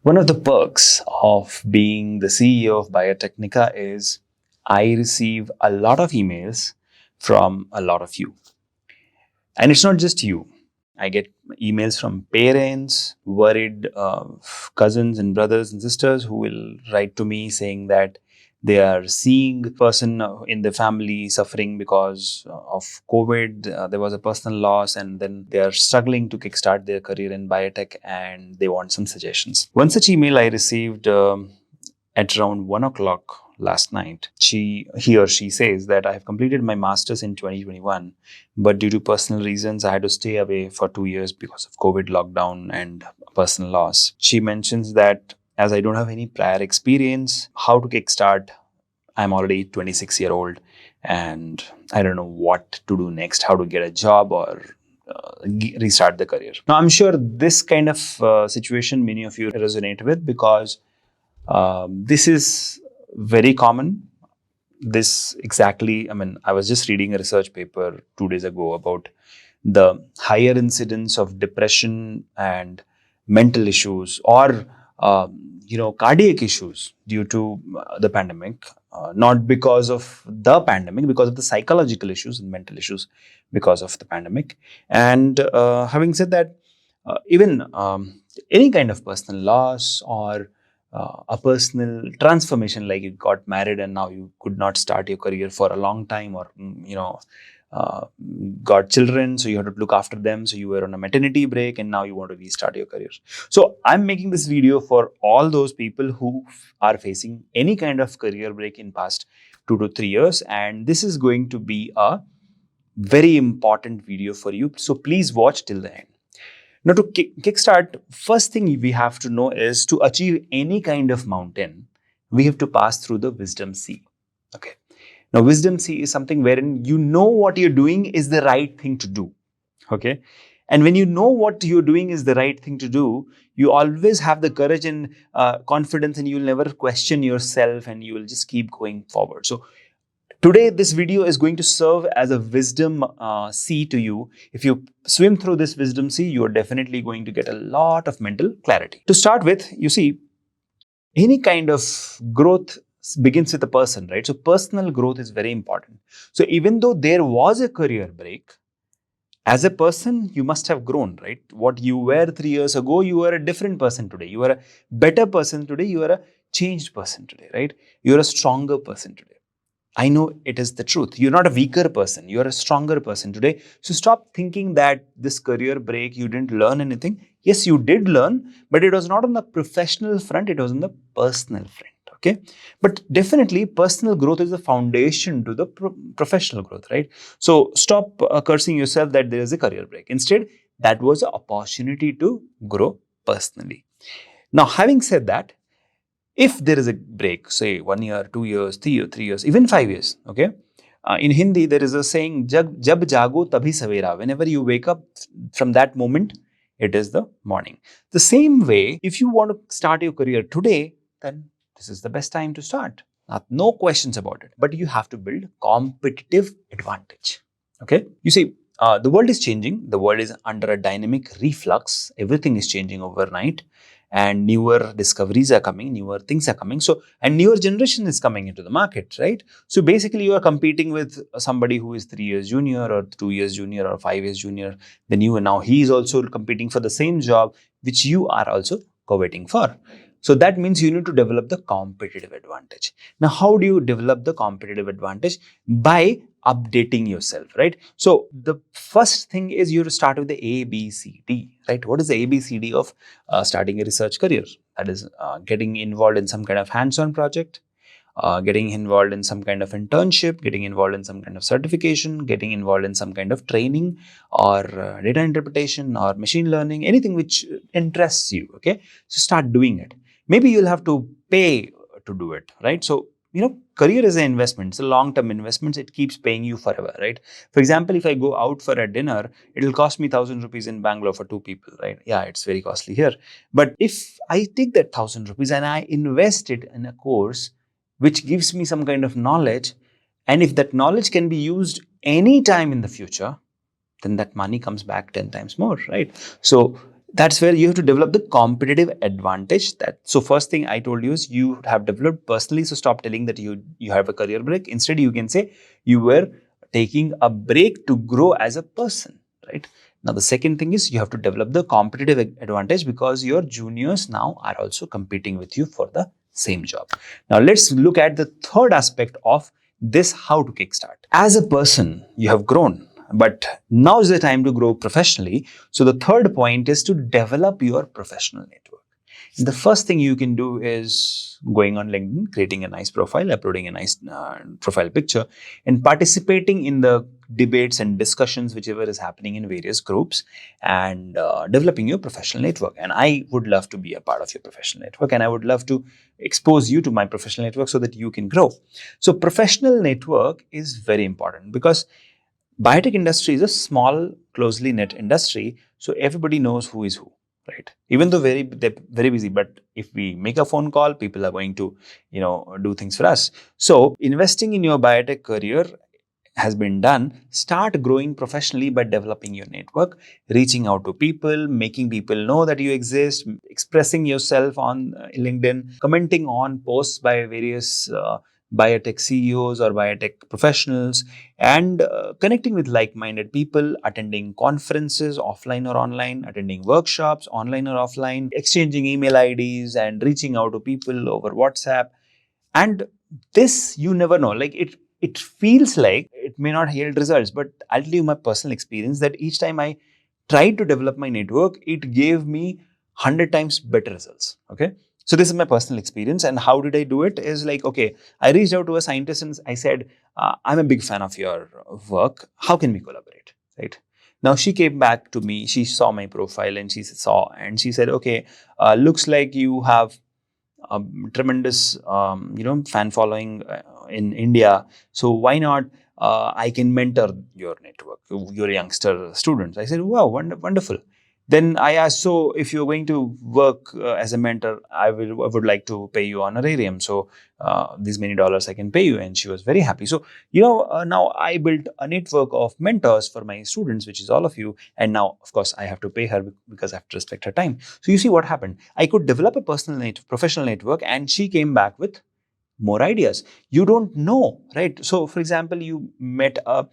One of the perks of being the CEO of BIOTECH is I receive a lot of emails from a lot of you. And it's not just you. I get emails from parents, worried cousins and brothers and sisters who will write to me saying that they are seeing a person in the family suffering because of COVID. There was a personal loss, and then they are struggling to kickstart their career in biotech, and they want some suggestions. One such email I received at around 1 o'clock last night. He or she says that I have completed my master's in 2021, but due to personal reasons, I had to stay away for 2 years because of COVID lockdown and personal loss. She mentions that as I don't have any prior experience, how to kickstart. I'm already 26-year-old and I don't know what to do next, how to get a job or restart the career. Now, I'm sure this kind of situation many of you resonate with because this is very common. I was just reading a research paper 2 days ago about the higher incidence of depression and mental issues or cardiac issues due to the pandemic, not because of the pandemic, because of the psychological issues and mental issues because of the pandemic. And having said that, even any kind of personal loss or a personal transformation, like you got married and now you could not start your career for a long time, or uh, got children, so you had to look after them, so you were on a maternity break and now you want to restart your career. So I'm making this video for all those people who are facing any kind of career break in past 2 to 3 years, and this is going to be a very important video for you, so please watch till the end. Now, to kickstart, first thing we have to know is to achieve any kind of mountain, we have to pass through the wisdom sea. Okay. Now, wisdom sea is something wherein you know what you're doing is the right thing to do. Okay. And when you know what you're doing is the right thing to do, you always have the courage and confidence, and you'll never question yourself and you will just keep going forward. So, today, this video is going to serve as a wisdom sea to you. If you swim through this wisdom sea, you are definitely going to get a lot of mental clarity. To start with, you see, any kind of growth begins with a person, right? So personal growth is very important. So even though there was a career break, as a person, you must have grown, right? What you were 3 years ago, you are a different person today. You are a better person today. You are a changed person today, right? You are a stronger person today. I know it is the truth. You're not a weaker person. You're a stronger person today. So stop thinking that this career break, you didn't learn anything. Yes, you did learn, but it was not on the professional front. It was on the personal front. Okay. But definitely personal growth is the foundation to the professional growth, right? So stop cursing yourself that there is a career break. Instead, that was an opportunity to grow personally. Now, having said that, if there is a break, say 1 year, 2 years, 3 years, even 5 years, okay? In Hindi, there is a saying, Jab jago tabhi savera. Whenever you wake up, from that moment, it is the morning. The same way, if you want to start your career today, then this is the best time to start. No questions about it. But you have to build competitive advantage. Okay? You see, the world is changing. The world is under a dynamic reflux. Everything is changing overnight. And newer discoveries are coming, newer things are coming. So, and newer generation is coming into the market, right? So basically you are competing with somebody who is 3 years junior or 2 years junior or 5 years junior than you. And now he is also competing for the same job, which you are also coveting for. So that means you need to develop the competitive advantage. Now, how do you develop the competitive advantage? By updating yourself, right? So the first thing is you start with the ABCD, right? What is the ABCD of starting a research career? That is getting involved in some kind of hands-on project, getting involved in some kind of internship, getting involved in some kind of certification, getting involved in some kind of training or data interpretation or machine learning, anything which interests you, okay? So start doing it. Maybe you'll have to pay to do it, right? So, career is an investment. It's a long-term investment. It keeps paying you forever, right? For example, if I go out for a dinner, it'll cost me 1,000 rupees in Bangalore for 2 people, right? Yeah, it's very costly here. But if I take that 1,000 rupees and I invest it in a course which gives me some kind of knowledge, and if that knowledge can be used any time in the future, then that money comes back 10 times more, right? So that's where you have to develop the competitive advantage. That so first thing I told you is you have developed personally. So stop telling that you have a career break. Instead, you can say you were taking a break to grow as a person, right? Now the second thing is you have to develop the competitive advantage because your juniors now are also competing with you for the same job. Now let's look at the third aspect of this, how to kickstart. As a person, you have grown, but now is the time to grow professionally. So the third point is to develop your professional network. The first thing you can do is going on LinkedIn, creating a nice profile, uploading a nice profile picture, and participating in the debates and discussions whichever is happening in various groups, and developing your professional network. And I would love to be a part of your professional network, and I would love to expose you to my professional network so that you can grow. So professional network is very important because biotech industry is a small, closely knit industry, so everybody knows who is who, right? Even though they're very busy, but if we make a phone call, people are going to, do things for us. So investing in your biotech career has been done. Start growing professionally by developing your network, reaching out to people, making people know that you exist, expressing yourself on LinkedIn, commenting on posts by various biotech CEOs or biotech professionals, and connecting with like-minded people, attending conferences offline or online, attending workshops online or offline, exchanging email IDs, and reaching out to people over WhatsApp. And this, you never know, like it feels like it may not yield results, but I'll tell you my personal experience that each time I tried to develop my network, it gave me 100 times better results. Okay, so this is my personal experience. And how did I do it is like, okay, I reached out to a scientist and I said, I'm a big fan of your work, how can we collaborate, right? Now she came back to me, she saw my profile, and she said, okay, looks like you have a tremendous fan following in India. So why not I can mentor your network, your youngster students. I said, wow, wonderful. Then I asked, so if you're going to work as a mentor, I would like to pay you honorarium. So these many dollars I can pay you. And she was very happy. So, now I built a network of mentors for my students, which is all of you. And now, of course, I have to pay her because I have to respect her time. So you see what happened. I could develop a professional network, and she came back with more ideas. You don't know, right? So, for example, you met a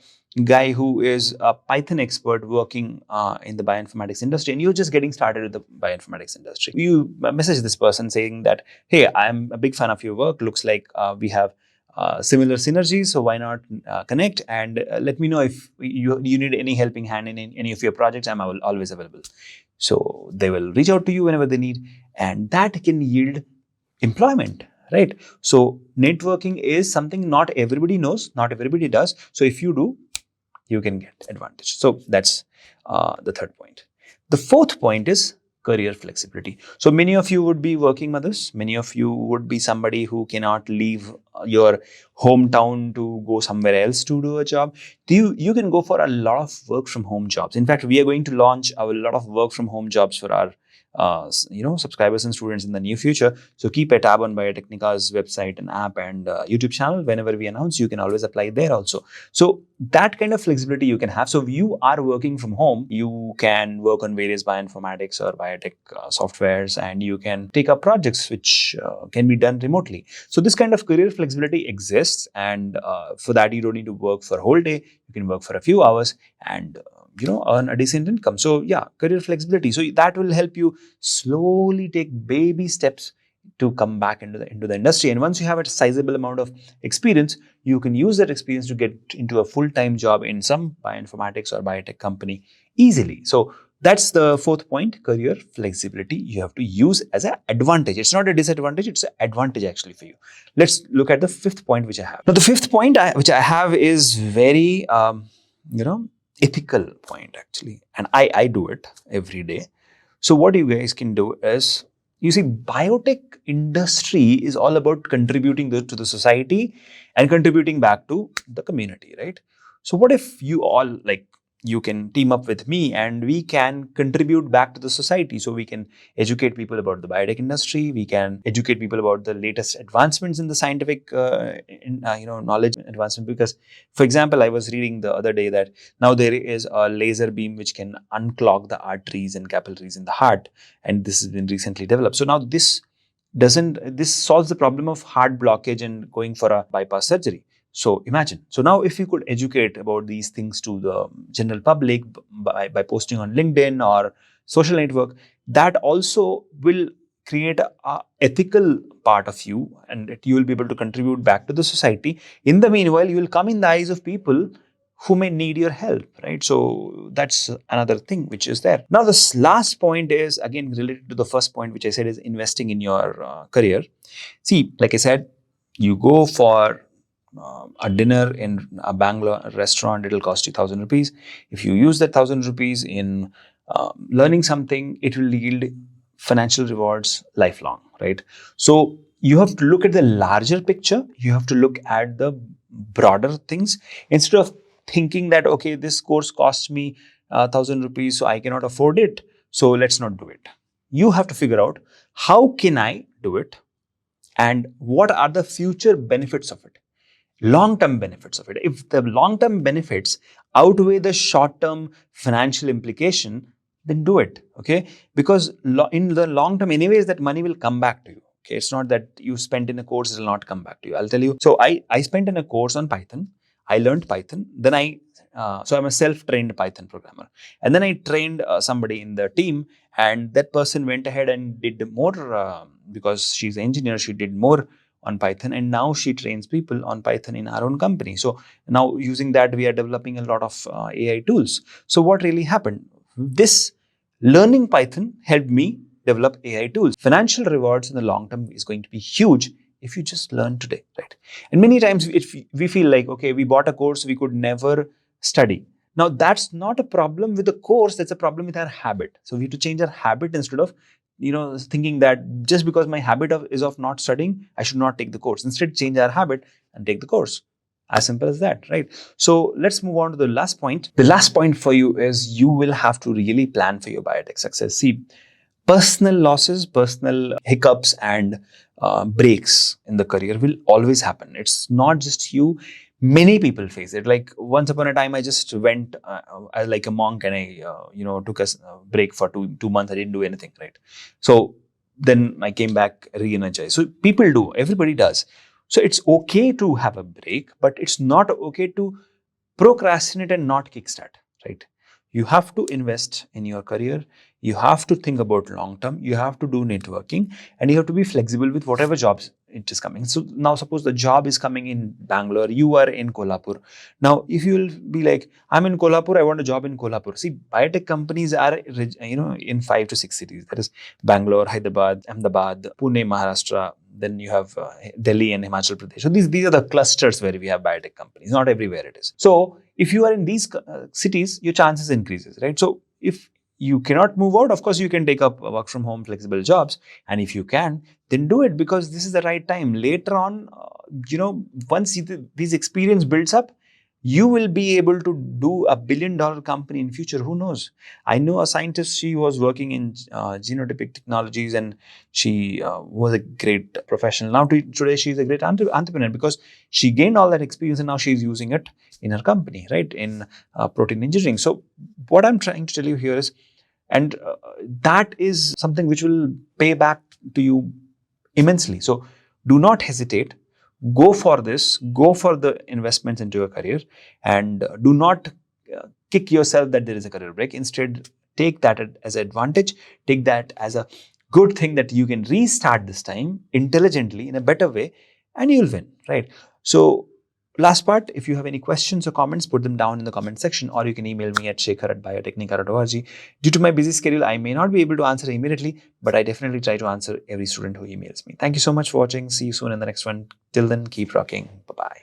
guy who is a Python expert working in the bioinformatics industry, and you're just getting started with the bioinformatics industry. You message this person saying that, hey, I'm a big fan of your work. Looks like we have similar synergies, so why not connect and let me know if you need any helping hand in any of your projects. I'm always available. So they will reach out to you whenever they need, and that can yield employment, right? So networking is something not everybody knows, not everybody does. So if you do, you can get advantage. So that's the third point. The fourth point is career flexibility. So many of you would be working mothers. Many of you would be somebody who cannot leave your hometown to go somewhere else to do a job. You can go for a lot of work from home jobs. In fact, we are going to launch a lot of work from home jobs for our subscribers and students in the near future. So keep a tab on Biotechnica's website and app and YouTube channel. Whenever we announce, you can always apply there also. So that kind of flexibility you can have. So if you are working from home, you can work on various bioinformatics or biotech softwares, and you can take up projects which can be done remotely. So this kind of career flexibility exists, and for that you don't need to work for a whole day. You can work for a few hours and earn a decent income. So yeah, career flexibility. So that will help you slowly take baby steps to come back into the industry. And once you have a sizable amount of experience, you can use that experience to get into a full-time job in some bioinformatics or biotech company easily. So that's the fourth point, career flexibility. You have to use as an advantage. It's not a disadvantage, it's an advantage actually for you. Let's look at the fifth point which I have. Now, the fifth point which I have is very, ethical point actually. And I do it every day. So what you guys can do is, you see, biotech industry is all about contributing to the society and contributing back to the community, right? So what if you all, like, you can team up with me and we can contribute back to the society. So we can educate people about the biotech industry. We can educate people about the latest advancements in the scientific knowledge advancement. Because, for example, I was reading the other day that now there is a laser beam which can unclog the arteries and capillaries in the heart, and this has been recently developed. So now this solves the problem of heart blockage and going for a bypass surgery. So imagine. So now if you could educate about these things to the general public by posting on LinkedIn or social network, that also will create a ethical part of you, and that you will be able to contribute back to the society. In the meanwhile, you will come in the eyes of people who may need your help, right? So that's another thing which is there. Now, this last point is again related to the first point, which I said is investing in your career. See, like I said, you go for a dinner in a Bangalore restaurant, it'll cost you 1,000 rupees. If you use that 1,000 rupees in learning something, it will yield financial rewards lifelong, right? So you have to look at the larger picture. You have to look at the broader things instead of thinking that, okay, this course costs me 1,000 rupees, so I cannot afford it, so let's not do it. You have to figure out, how can I do it and what are the future benefits of it, long-term benefits of it. If the long-term benefits outweigh the short-term financial implication, then do it, okay? Because in the long term, anyways, that money will come back to you. Okay, it's not that you spent in a course, it will not come back to you. I'll tell you. So I spent in a course on Python. I learned Python. Then so I'm a self-trained Python programmer. And then I trained somebody in the team, and that person went ahead and did more because she's an engineer. She did more on Python, and now she trains people on Python in our own company. So now using that, we are developing a lot of AI tools. So what really happened? This learning Python helped me develop AI tools. Financial rewards in the long term is going to be huge if you just learn today, right? And many times if we feel like, okay, we bought a course, we could never study. Now that's not a problem with the course, that's a problem with our habit. So we have to change our habit instead of thinking that just because my habit is of not studying, I should not take the course. Instead, change our habit and take the course. As simple as that, right? So let's move on to the last point. The last point for you is you will have to really plan for your biotech success. See, personal losses, personal hiccups and breaks in the career will always happen. It's not just you. Many people face it. Like once upon a time, I just went like a monk and I, took a break for two months. I didn't do anything, right? So then I came back re-energized. So people do, everybody does. So it's okay to have a break, but it's not okay to procrastinate and not kickstart, right? You have to invest in your career. You have to think about long term. You have to do networking, and you have to be flexible with whatever jobs it is coming. So now suppose the job is coming in Bangalore, you are in Kolhapur. Now, if you will be like, I'm in Kolhapur, I want a job in Kolhapur. See, biotech companies are, in 5 to 6 cities. That is Bangalore, Hyderabad, Ahmedabad, Pune, Maharashtra. Then you have Delhi and Himachal Pradesh. So these are the clusters where we have biotech companies. Not everywhere it is. So if you are in these cities, your chances increases, right? So if you cannot move out, of course, you can take up work from home, flexible jobs. And if you can, then do it, because this is the right time. Later on, once this experience builds up, you will be able to do a $1 billion company in future. Who knows? I know a scientist, she was working in genotypic technologies, and she was a great professional. Now today she's a great entrepreneur because she gained all that experience and now she's using it in her company, right? In protein engineering. So what I'm trying to tell you here is, and that is something which will pay back to you immensely. So do not hesitate. Go for this. Go for the investments into your career, and do not kick yourself that there is a career break. Instead, take that as an advantage. Take that as a good thing that you can restart this time intelligently in a better way, and you'll win, right? So last part, if you have any questions or comments, put them down in the comment section, or you can email me at shekhar@biotechnica.org. Due to my busy schedule, I may not be able to answer immediately, but I definitely try to answer every student who emails me. Thank you so much for watching. See you soon in the next one. Till then, keep rocking. Bye-bye.